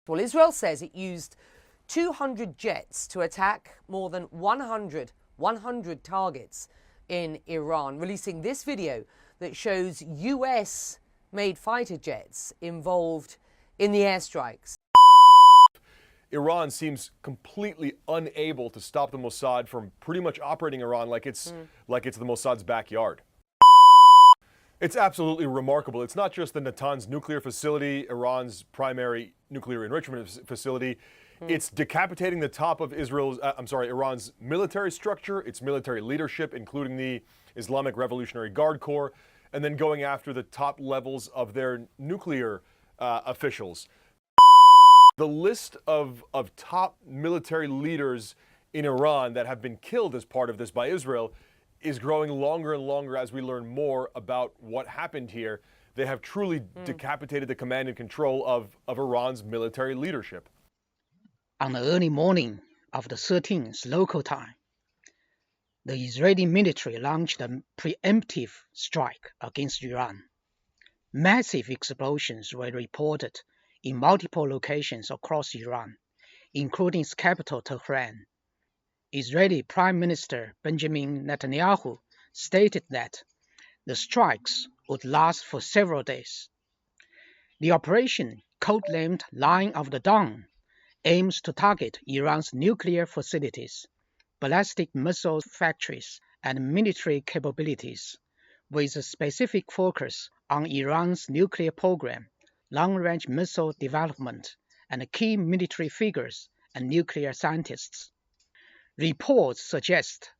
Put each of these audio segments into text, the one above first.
Well, Israel says it used 200 jets to attack more than 100 targets in Iran, releasing this video that shows US-made fighter jets involved in the airstrikes. Iran seems completely unable to stop the Mossad from pretty much operating Iran like it's the Mossad's backyard. It's absolutely remarkable. It's not just the Natanz nuclear facility, Iran's primary nuclear enrichment facility. It's decapitating the top of Iran's military structure, its military leadership, including the Islamic Revolutionary Guard Corps, and then going after the top levels of their nuclear officials. The list of top military leaders in Iran that have been killed as part of this by Israel is growing longer and longer as we learn more about what happened here. They have truly decapitated the command and control of Iran's military leadership. On the early morning of the 13th local time, the Israeli military launched a preemptive strike against Iran. Massive explosions were reported in multiple locations across Iran, including its capital Tehran. Israeli Prime Minister Benjamin Netanyahu stated that the strikes would last for several days. The operation, codenamed Line of the Dawn, aims to target Iran's nuclear facilities, ballistic missile factories, and military capabilities, with a specific focus on Iran's nuclear program, long-range missile development, and key military figures and nuclear scientists. Reports suggest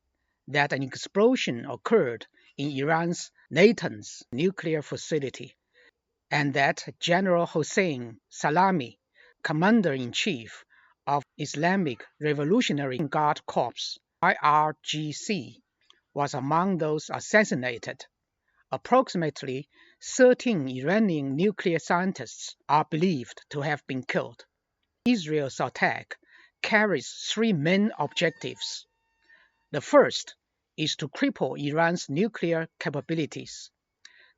that an explosion occurred in Iran's Natanz nuclear facility, and that General Hossein Salami, Commander-in-Chief of Islamic Revolutionary Guard Corps, IRGC, was among those assassinated. Approximately 13 Iranian nuclear scientists are believed to have been killed. Israel's attack carries three main objectives. The first is to cripple Iran's nuclear capabilities.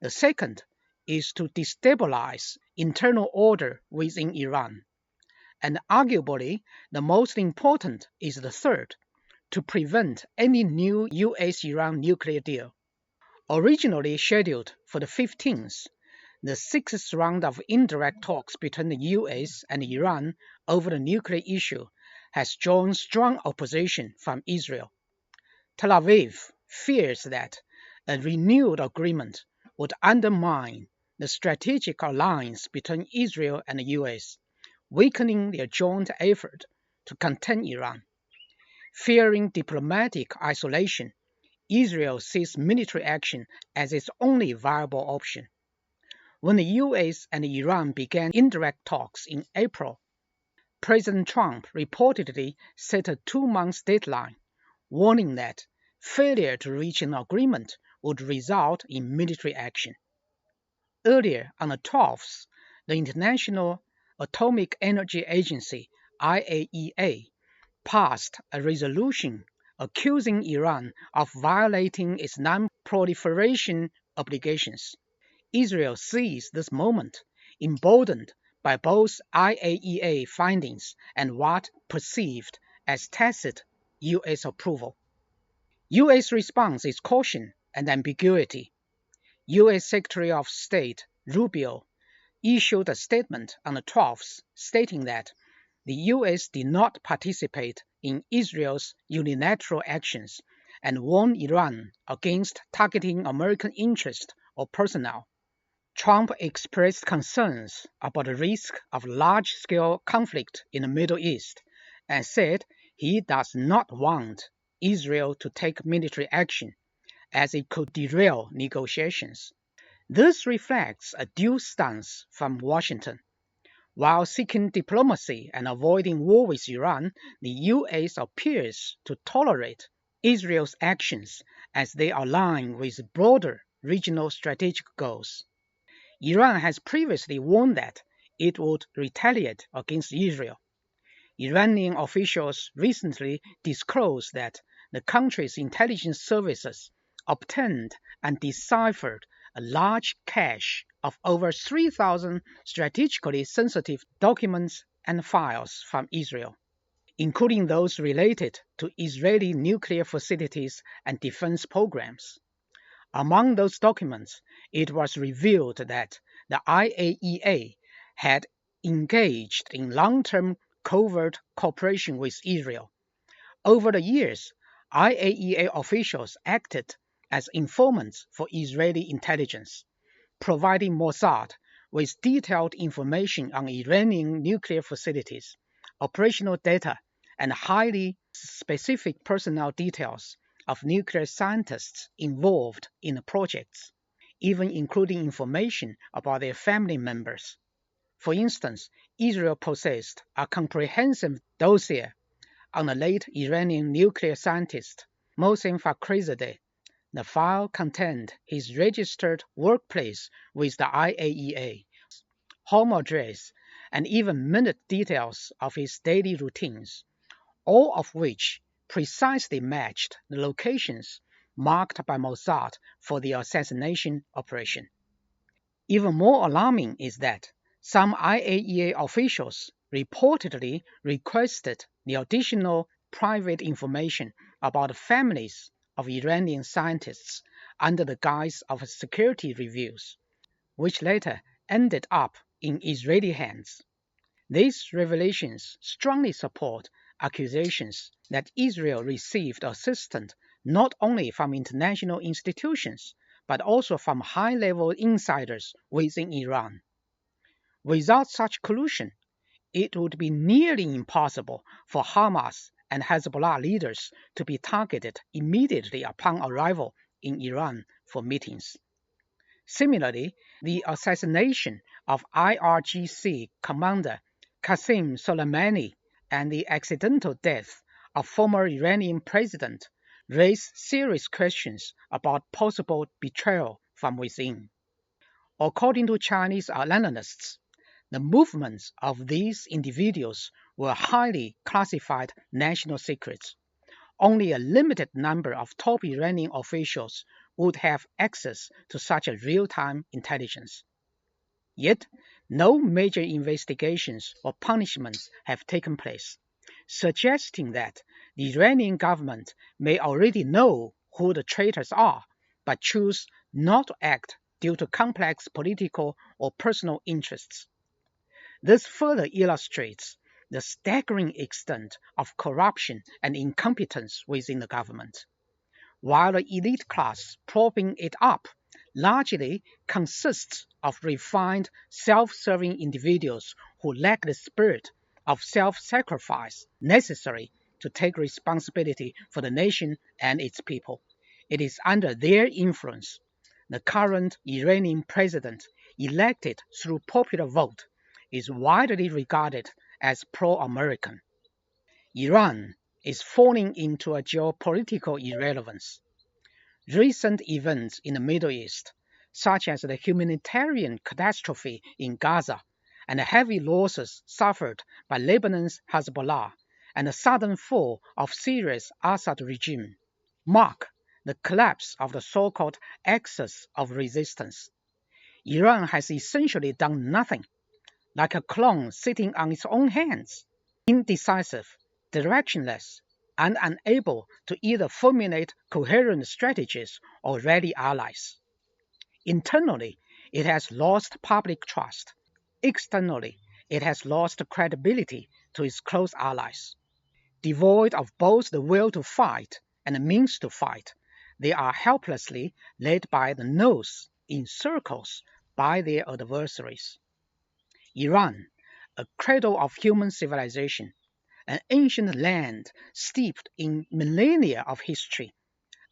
The second is to destabilize internal order within Iran. And arguably, the most important is the third, to prevent any new US-Iran nuclear deal. Originally scheduled for the 15th, the sixth round of indirect talks between the US and Iran over the nuclear issue has drawn strong opposition from Israel. Tel Aviv fears that a renewed agreement would undermine the strategic alliance between Israel and the US, weakening their joint effort to contain Iran. Fearing diplomatic isolation, Israel sees military action as its only viable option. When the US and Iran began indirect talks in April, President Trump reportedly set a 2-month deadline, warning that failure to reach an agreement would result in military action. Earlier, on the 12th, the International Atomic Energy Agency, IAEA, passed a resolution accusing Iran of violating its non-proliferation obligations. Israel sees this moment, emboldened by both IAEA findings and what perceived as tacit US approval. US response is caution and ambiguity. US Secretary of State Rubio issued a statement on the 12th stating that the US did not participate in Israel's unilateral actions and warned Iran against targeting American interests or personnel. Trump expressed concerns about the risk of large-scale conflict in the Middle East and said he does not want Israel to take military action, as it could derail negotiations. This reflects a dual stance from Washington. While seeking diplomacy and avoiding war with Iran, the US appears to tolerate Israel's actions as they align with broader regional strategic goals. Iran has previously warned that it would retaliate against Israel. Iranian officials recently disclosed that the country's intelligence services obtained and deciphered a large cache of over 3,000 strategically sensitive documents and files from Israel, including those related to Israeli nuclear facilities and defense programs. Among those documents, it was revealed that the IAEA had engaged in long-term covert cooperation with Israel. Over the years, IAEA officials acted as informants for Israeli intelligence, providing Mossad with detailed information on Iranian nuclear facilities, operational data, and highly specific personnel details of nuclear scientists involved in the projects, even including information about their family members. For instance, Israel possessed a comprehensive dossier on the late Iranian nuclear scientist Mohsen Fakhrizadeh. The file contained his registered workplace with the IAEA, home address, and even minute details of his daily routines, all of which precisely matched the locations marked by Mossad for the assassination operation. Even more alarming is that some IAEA officials reportedly requested the additional private information about the families of Iranian scientists under the guise of security reviews, which later ended up in Israeli hands. These revelations strongly support accusations that Israel received assistance not only from international institutions, but also from high-level insiders within Iran. Without such collusion, it would be nearly impossible for Hamas and Hezbollah leaders to be targeted immediately upon arrival in Iran for meetings. Similarly, the assassination of IRGC commander Qasem Soleimani and the accidental death of former Iranian president raise serious questions about possible betrayal from within. According to Chinese analysts, the movements of these individuals were highly classified national secrets. Only a limited number of top Iranian officials would have access to such a real-time intelligence. Yet, no major investigations or punishments have taken place, suggesting that the Iranian government may already know who the traitors are, but choose not to act due to complex political or personal interests. This further illustrates the staggering extent of corruption and incompetence within the government. While the elite class propping it up largely consists of refined, self-serving individuals who lack the spirit of self-sacrifice necessary to take responsibility for the nation and its people, it is under their influence the current Iranian president, elected through popular vote, is widely regarded as pro-American. Iran is falling into a geopolitical irrelevance. Recent events in the Middle East, such as the humanitarian catastrophe in Gaza and the heavy losses suffered by Lebanon's Hezbollah and the sudden fall of Syria's Assad regime, mark the collapse of the so-called axis of resistance. Iran has essentially done nothing, like a clone sitting on its own hands, indecisive, directionless, and unable to either formulate coherent strategies or rally allies. Internally, it has lost public trust. Externally, it has lost credibility to its close allies. Devoid of both the will to fight and the means to fight, they are helplessly led by the nose in circles by their adversaries. Iran, a cradle of human civilization, an ancient land steeped in millennia of history,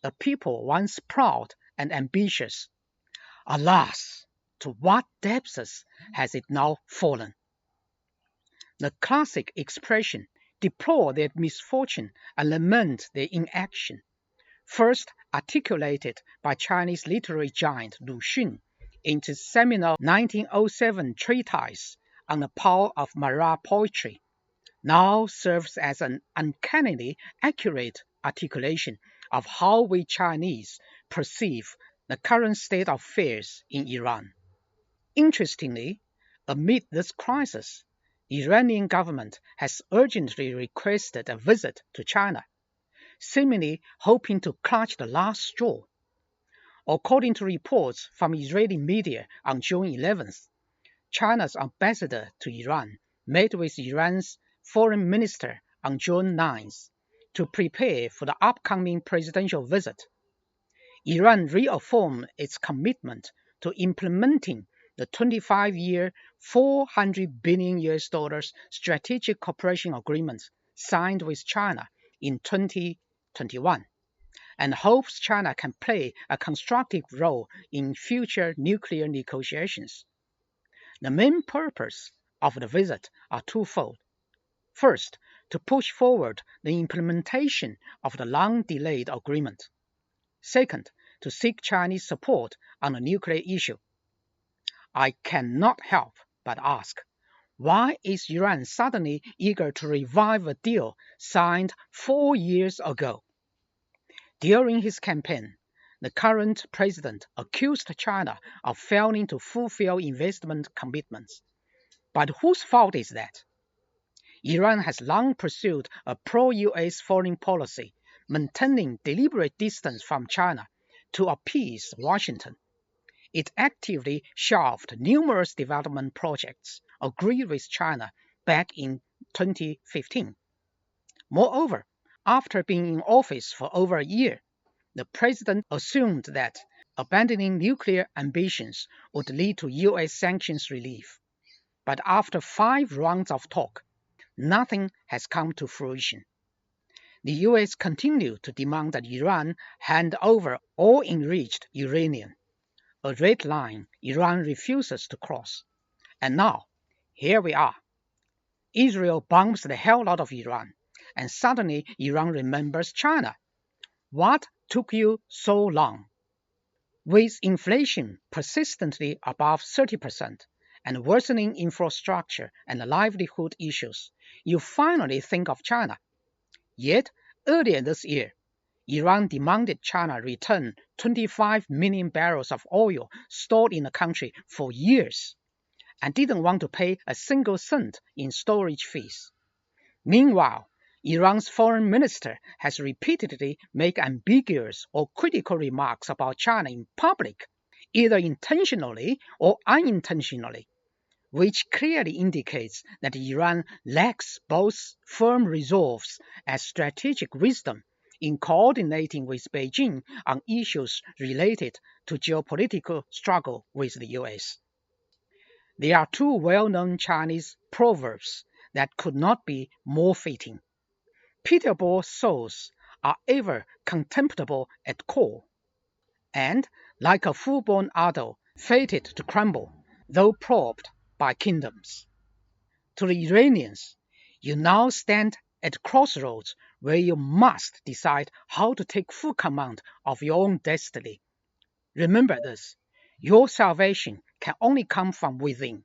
a people once proud and ambitious. Alas, to what depths has it now fallen? The classic expression, deplore their misfortune and lament their inaction, first articulated by Chinese literary giant Lu Xun in his seminal 1907 treatise on the power of Mara poetry, now serves as an uncannily accurate articulation of how we Chinese perceive the current state of affairs in Iran. Interestingly, amid this crisis, Iranian government has urgently requested a visit to China, seemingly hoping to clutch the last straw. According to reports from Israeli media on June 11th, China's ambassador to Iran met with Iran's foreign minister on June 9th to prepare for the upcoming presidential visit. Iran reaffirmed its commitment to implementing the 25-year, $400 billion strategic cooperation agreement signed with China in 2021, and hopes China can play a constructive role in future nuclear negotiations. The main purpose of the visit are twofold. First, to push forward the implementation of the long-delayed agreement. Second, to seek Chinese support on the nuclear issue. I cannot help but ask, why is Iran suddenly eager to revive a deal signed 4 years ago? During his campaign, the current president accused China of failing to fulfill investment commitments. But whose fault is that? Iran has long pursued a pro-US foreign policy, maintaining deliberate distance from China to appease Washington. It actively shelved numerous development projects agreed with China back in 2015. Moreover, after being in office for over a year, the president assumed that abandoning nuclear ambitions would lead to US sanctions relief. But after 5 rounds of talk, nothing has come to fruition. The US continued to demand that Iran hand over all enriched uranium, a red line Iran refuses to cross. And now, here we are. Israel bombs the hell out of Iran, and suddenly Iran remembers China. What took you so long? With inflation persistently above 30% and worsening infrastructure and livelihood issues, you finally think of China. Yet, earlier this year, Iran demanded China return 25 million barrels of oil stored in the country for years, and didn't want to pay a single cent in storage fees. Meanwhile, Iran's foreign minister has repeatedly made ambiguous or critical remarks about China in public, either intentionally or unintentionally, which clearly indicates that Iran lacks both firm resolves and strategic wisdom in coordinating with Beijing on issues related to geopolitical struggle with the US. There are 2 well-known Chinese proverbs that could not be more fitting. Pitiable souls are ever contemptible at core, and like a full-born adult, fated to crumble, though probed by kingdoms. To the Iranians, you now stand at crossroads where you must decide how to take full command of your own destiny. Remember this, your salvation can only come from within.